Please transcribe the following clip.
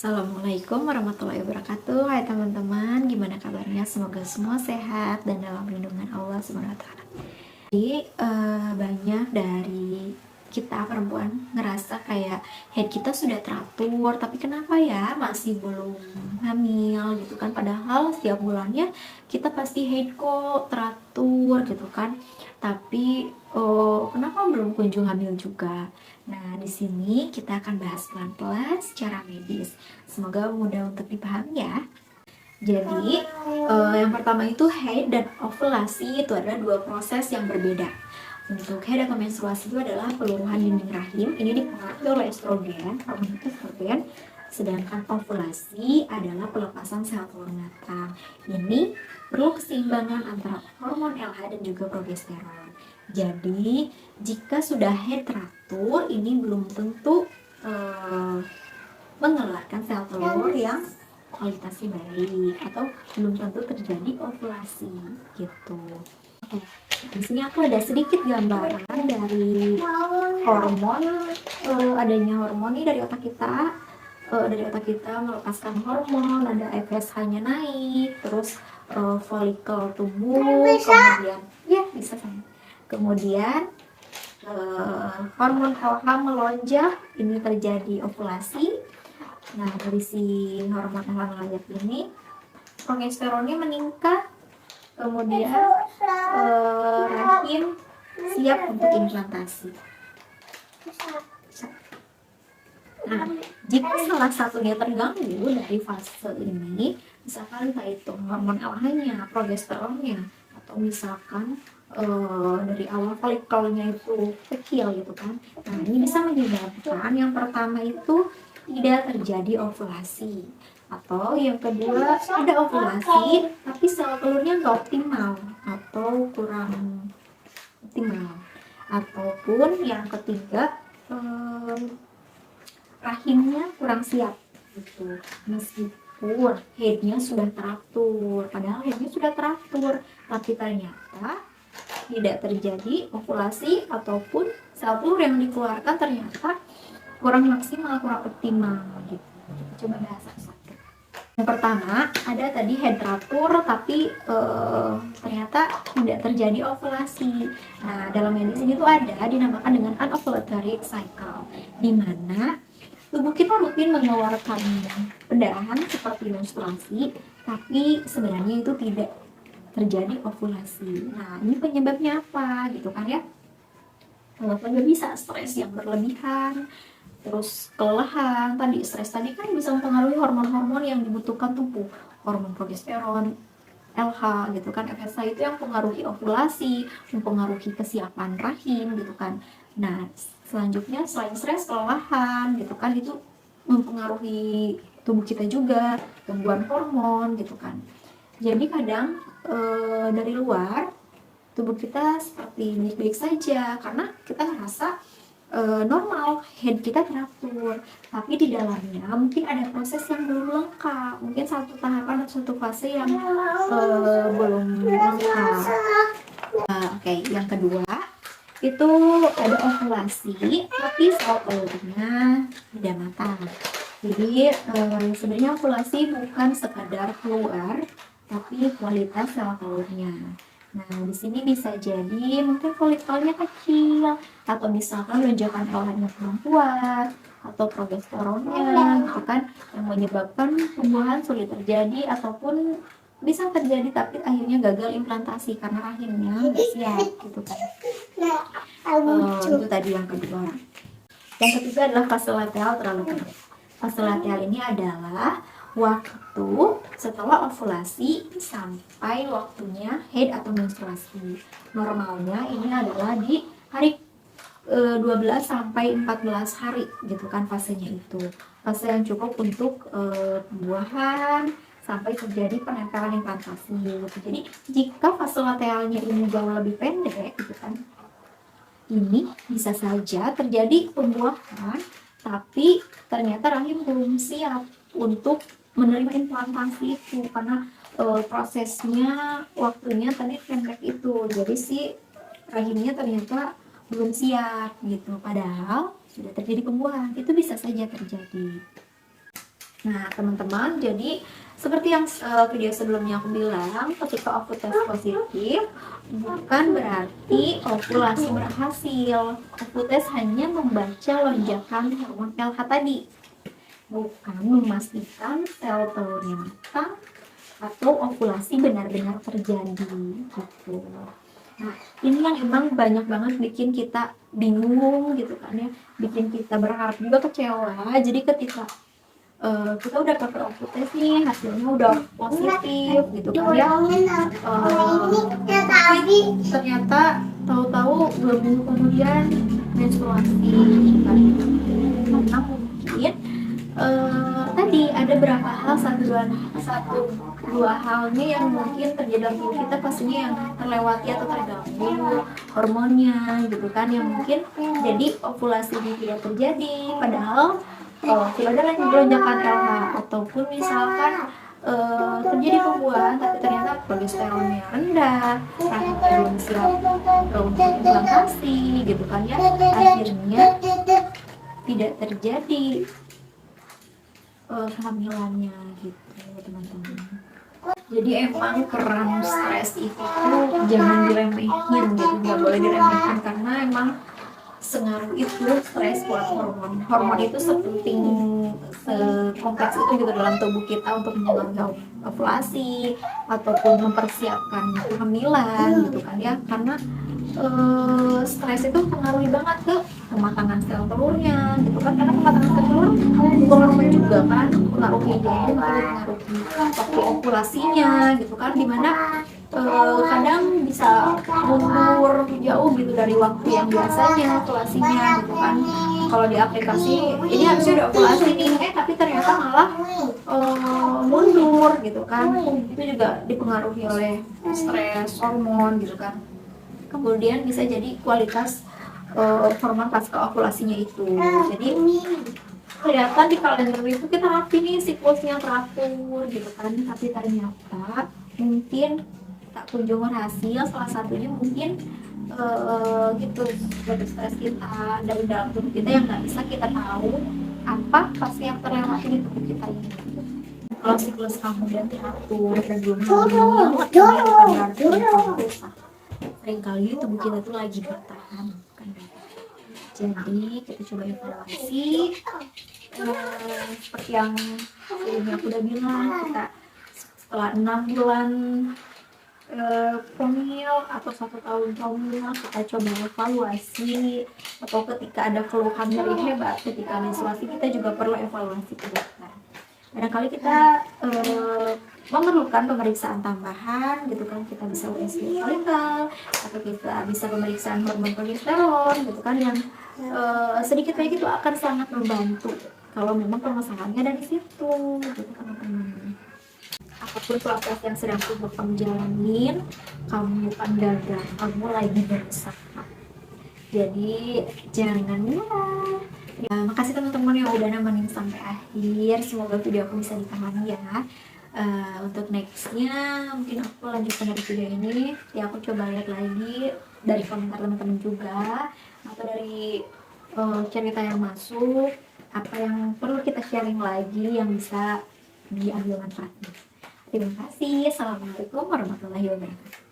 Assalamualaikum warahmatullahi wabarakatuh. Hai teman-teman, gimana kabarnya? Semoga semua sehat dan dalam lindungan Allah Subhanahu wa taala. Jadi banyak dari kita perempuan ngerasa kayak head kita sudah teratur, tapi kenapa ya masih belum hamil gitu kan? Padahal setiap bulannya kita pasti head kok teratur gitu kan. Tapi kenapa belum kunjung hamil juga? Nah, di sini kita akan bahas pelan-pelan secara medis. Semoga mudah untuk dipahami ya. Jadi, yang pertama itu haid dan ovulasi itu adalah dua proses yang berbeda. Untuk haid atau menstruasi itu adalah peluruhan dinding rahim. Ini dipengaruhi oleh estrogen, hormon estrogen. Sedangkan ovulasi adalah pelepasan sel telur matang. Ini perlu keseimbangan antara hormon LH dan juga progesteron. Jadi, jika sudah haid teratur, ini belum tentu mengeluarkan sel telur yang kualitasnya baik atau belum tentu terjadi ovulasi gitu. Oke, di sini aku ada sedikit gambaran dari hormon, adanya hormon nih dari otak kita. Dari otak kita melepaskan hormon, ada FSH-nya naik, terus folikel tumbuh, kemudian ya bisa sama. Kemudian hormon LH melonjak, ini terjadi ovulasi. Nah, dari si hormon LH melonjak ini, progesteronnya meningkat, kemudian rahim siap untuk implantasi. Nah, jika salah satunya terganggu dari fase ini, misalkan entah itu hormon LH-nya, progesteronnya, atau misalkan dari awal folikelnya itu kecil gitu kan. Nah, ini bisa menyebabkan yang pertama itu tidak terjadi ovulasi, atau yang kedua ada ovulasi tapi sel telurnya nggak optimal atau kurang optimal, ataupun yang ketiga rahimnya kurang siap gitu. Meskipun headnya sudah teratur, padahal headnya sudah teratur, tapi ternyata tidak terjadi ovulasi ataupun sel telur yang dikeluarkan ternyata kurang maksimal, kurang optimal gitu. Kita coba bahas satu-satu. Yang pertama ada tadi head teratur tapi ternyata tidak terjadi ovulasi. Nah, dalam medis ini tuh ada dinamakan dengan anovulatory cycle, di mana tubuh kita rutin mengeluarkan pendarahan seperti menstruasi, tapi sebenarnya itu tidak terjadi ovulasi. Nah, ini penyebabnya apa gitu kan ya? Penyebabnya bisa stres yang berlebihan, terus kelelahan. Tadi stres tadi kan bisa mempengaruhi hormon-hormon yang dibutuhkan tubuh, hormon progesteron, LH gitu kan. FSH itu yang mempengaruhi ovulasi, mempengaruhi kesiapan rahim gitu kan. Nah, selanjutnya selain stres, kelelahan gitu kan, itu mempengaruhi tubuh kita juga, gangguan hormon gitu kan. Jadi kadang dari luar tubuh kita seperti baik-baik saja karena kita ngerasa normal, head kita teratur, tapi di dalamnya mungkin ada proses yang belum lengkap, mungkin satu tahapan atau satu fase yang belum lengkap. Oke, yang kedua itu ada ovulasi tapi sel telurnya tidak matang. Jadi sebenarnya ovulasi bukan sekadar keluar, tapi kualitas sel telurnya. Nah, di sini bisa jadi mungkin folikelnya kecil, atau misalkan lonjakan LH-nya kurang kuat, atau progesteronnya gitu kan, yang menyebabkan pembuahan sulit terjadi, ataupun bisa terjadi tapi akhirnya gagal implantasi karena rahimnya nggak siap gitu kan. Itu tadi yang kedua. Yang ketiga adalah fase luteal terlalu pendek. Fase luteal ini adalah waktu setelah ovulasi sampai waktunya haid atau menstruasi. Normalnya ini adalah di hari 12 sampai 14 hari gitu kan fasenya itu. Fase yang cukup untuk pembuahan sampai terjadi penempelan implantasi gitu. Jadi jika fase lutealnya ini jauh lebih pendek gitu kan, ini bisa saja terjadi pembuahan tapi ternyata rahim belum siap untuk menerima implantasi itu karena prosesnya waktunya tadi pendek itu, jadi si rahimnya ternyata belum siap gitu, padahal sudah terjadi pembuahan. Itu bisa saja terjadi. Nah, teman-teman, jadi seperti yang video sebelumnya aku bilang, ketika OVU tes positif bukan berarti ovulasi berhasil. OVU tes hanya membaca lonjakan hormon LH tadi, bukan memastikan sel telurnya matang atau ovulasi benar-benar terjadi gitu. Nah, ini yang emang banyak banget bikin kita bingung gitu kan ya, bikin kita berharap juga kecewa. Jadi ketika kita udah pakai OVU tes nih, hasilnya udah positif gitu kan ya, tapi ternyata tahu-tahu 2 minggu kemudian menstruasi gitu kan. Karena mungkin tadi ada berapa hal, satu dua halnya yang mungkin terjadi dalam tubuh kita, pastinya yang terlewati atau terganggu hormonnya gitu kan, yang mungkin jadi ovulasi tidak terjadi. Padahal tidak ada lonjakan LH, ataupun misalkan terjadi pembuahan tapi ternyata progesteronnya rendah, rahim belum siap untuk implantasi gitu kan ya, akhirnya tidak terjadi kehamilannya gitu teman-teman. Jadi emang peran stres itu jangan diremehin gitu, nggak boleh diremehkan, karena emang sengaruh itu stres buat hormon. Hormon itu sepenting, sekompleks itu gitu dalam tubuh kita untuk menjaga ovulasi ataupun mempersiapkan kehamilan gitu kan ya, karena stres itu pengaruhi banget ke kematangan sel telurnya gitu kan, karena kematangan sel telur hormon juga kan pengaruhi, jadi mengaruhi waktu ovulasinya gitu kan, dimana kadang bisa mundur jauh gitu dari waktu yang biasanya ovulasinya gitu kan. Kalau di aplikasi ini harusnya udah ovulasi nih, tapi ternyata malah mundur gitu kan. Itu juga dipengaruhi oleh stres, hormon gitu kan. Kemudian bisa jadi kualitas hormon pasca ovulasinya itu. Jadi kelihatan di kalender itu kita rapi nih, siklusnya teratur gitu kan, tapi ternyata mungkin tak kunjung berhasil. Salah satunya mungkin gitu, dari stres kita, dari dalam tubuh kita yang nggak bisa kita tahu apa pasti yang terlewati di tubuh kita ini gitu. Kalau siklus kamu dan teratur dan belum hamil, berarti kamu rusak. Seringkali tubuh kita tuh lagi bertahan kan. Jadi kita coba evaluasi, seperti yang sebelumnya aku udah bilang, kita setelah 6 bulan hamil atau 1 tahun hamil, kita coba evaluasi, atau ketika ada keluhan nyeri hebat ketika menstruasi, kita juga perlu evaluasi ke dokter. Barangkali kita memerlukan pemeriksaan tambahan gitu kan, kita bisa USG folikel atau kita bisa pemeriksaan hormon progesteron gitu kan, yang sedikit banyak itu akan sangat membantu kalau memang permasalahannya ada di situ gitu teman-teman. Apapun proses yang sedang kamu jalanin, kamu bukan gagal, kamu lagi berusaha. Jadi jangan nyerah. Ya, makasih teman-teman yang udah nemenin sampai akhir. Semoga video aku bisa dipahami ya. Untuk nextnya mungkin aku lanjutkan dari video ini ya, aku coba lihat lagi dari komentar teman-teman juga, atau dari cerita yang masuk, apa yang perlu kita sharing lagi yang bisa diambil manfaatnya. Terima kasih. Assalamualaikum warahmatullahi wabarakatuh.